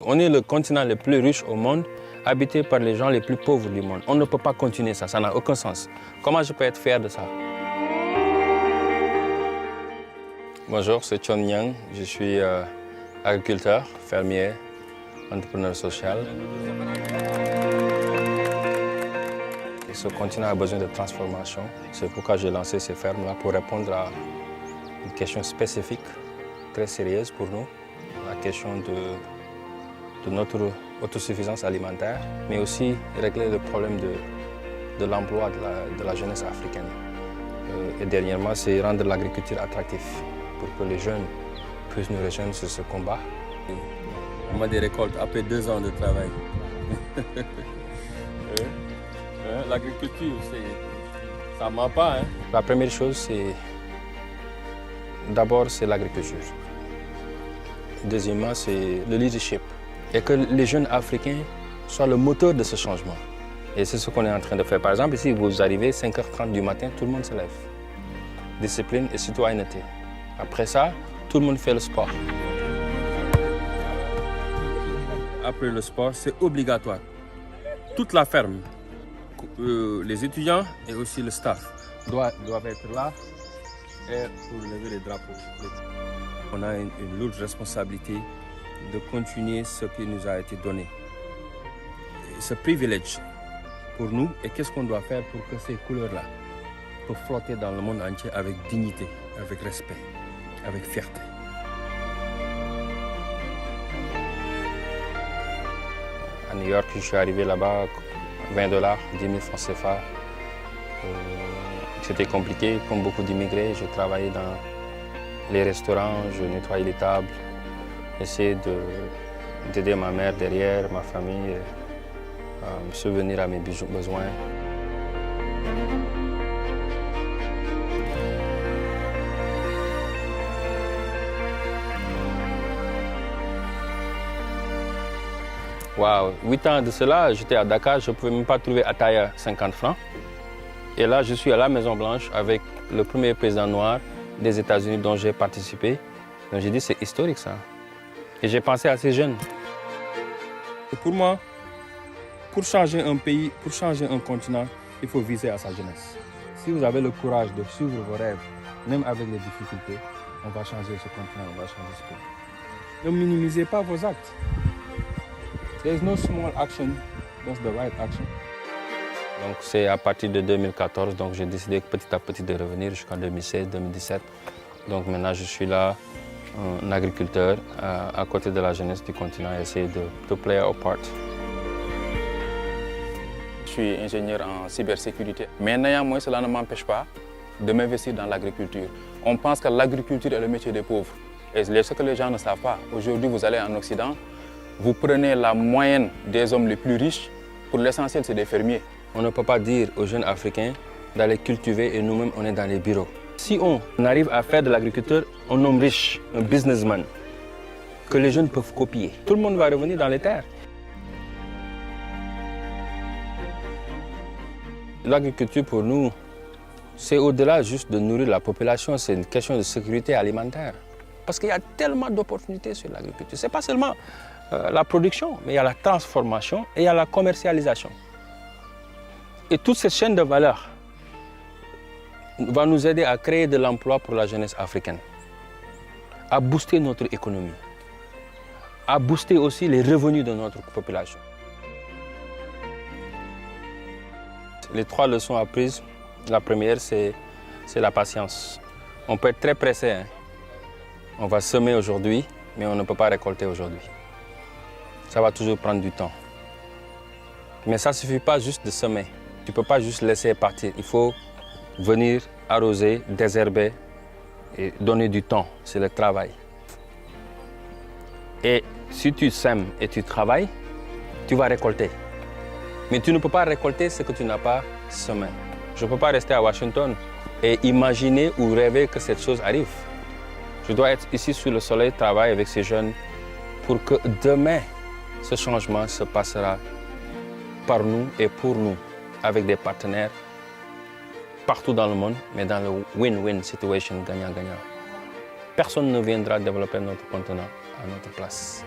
On est le continent le plus riche au monde, habité par les gens les plus pauvres du monde. On ne peut pas continuer ça n'a aucun sens. Comment je peux être fier de ça? Bonjour, c'est Chon Nyang, je suis agriculteur, fermier, entrepreneur social. Et ce continent a besoin de transformation. C'est pourquoi j'ai lancé ces fermes-là pour répondre à une question spécifique, très sérieuse pour nous, la question de notre autosuffisance alimentaire, mais aussi régler le problème de l'emploi de la jeunesse africaine. Et dernièrement, c'est rendre l'agriculture attractive pour que les jeunes puissent nous rejoindre sur ce combat. On a des récoltes après 2 ans de travail. L'agriculture, ça ne ment pas. Hein? La première chose, d'abord, c'est l'agriculture. Deuxièmement, c'est le leadership. Et que les jeunes Africains soient le moteur de ce changement. Et c'est ce qu'on est en train de faire. Par exemple, ici, vous arrivez 5h30 du matin, tout le monde se lève. Discipline et citoyenneté. Après ça, tout le monde fait le sport. Après le sport, c'est obligatoire. Toute la ferme, les étudiants et aussi le staff doivent être là pour lever les drapeaux. On a une lourde responsabilité de continuer ce qui nous a été donné. Ce privilège pour nous, et qu'est-ce qu'on doit faire pour que ces couleurs-là peuvent flotter dans le monde entier avec dignité, avec respect, avec fierté. À New York, je suis arrivé là-bas, $20, 10 000 francs CFA. C'était compliqué, comme beaucoup d'immigrés. Je travaillais dans les restaurants, je nettoyais les tables, j'essayais d'aider ma mère derrière, ma famille, à me subvenir à mes besoins. Wow, 8 ans de cela, j'étais à Dakar, je ne pouvais même pas trouver Attaya 50 francs. Et là, je suis à la Maison-Blanche avec le premier président noir des États-Unis dont j'ai participé. Donc j'ai dit, c'est historique ça. Et j'ai pensé à ces jeunes. Et pour moi, pour changer un pays, pour changer un continent, il faut viser à sa jeunesse. Si vous avez le courage de suivre vos rêves, même avec les difficultés, on va changer ce continent, on va changer ce pays. Ne minimisez pas vos actes. There is no small action, that's the right action. Donc c'est à partir de 2014, donc j'ai décidé petit à petit de revenir jusqu'en 2016, 2017. Donc maintenant je suis là, un agriculteur, à côté de la jeunesse du continent, essayer de play our part. Je suis ingénieur en cybersécurité, mais néanmoins cela ne m'empêche pas de m'investir dans l'agriculture. On pense que l'agriculture est le métier des pauvres. Et ce que les gens ne savent pas, aujourd'hui vous allez en Occident, vous prenez la moyenne des hommes les plus riches, pour l'essentiel c'est des fermiers. On ne peut pas dire aux jeunes Africains d'aller cultiver et nous-mêmes on est dans les bureaux. Si on arrive à faire de l'agriculteur un homme riche, un businessman, que les jeunes peuvent copier, tout le monde va revenir dans les terres. L'agriculture pour nous, c'est au-delà juste de nourrir la population, c'est une question de sécurité alimentaire. Parce qu'il y a tellement d'opportunités sur l'agriculture. Ce n'est pas seulement la production, mais il y a la transformation et il y a la commercialisation. Et toute cette chaîne de valeur va nous aider à créer de l'emploi pour la jeunesse africaine, à booster notre économie, à booster aussi les revenus de notre population. Les 3 leçons apprises, la première c'est la patience. On peut être très pressé, hein? On va semer aujourd'hui, mais on ne peut pas récolter aujourd'hui. Ça va toujours prendre du temps. Mais ça ne suffit pas juste de semer. Tu ne peux pas juste laisser partir. Il faut venir arroser, désherber et donner du temps. C'est le travail. Et si tu sèmes et tu travailles, tu vas récolter. Mais tu ne peux pas récolter ce que tu n'as pas semé. Je ne peux pas rester à Washington et imaginer ou rêver que cette chose arrive. Je dois être ici sous le soleil, travailler avec ces jeunes pour que demain, ce changement se passera par nous et pour nous, avec des partenaires partout dans le monde, mais dans le win-win situation, gagnant-gagnant. Personne ne viendra développer notre continent à notre place.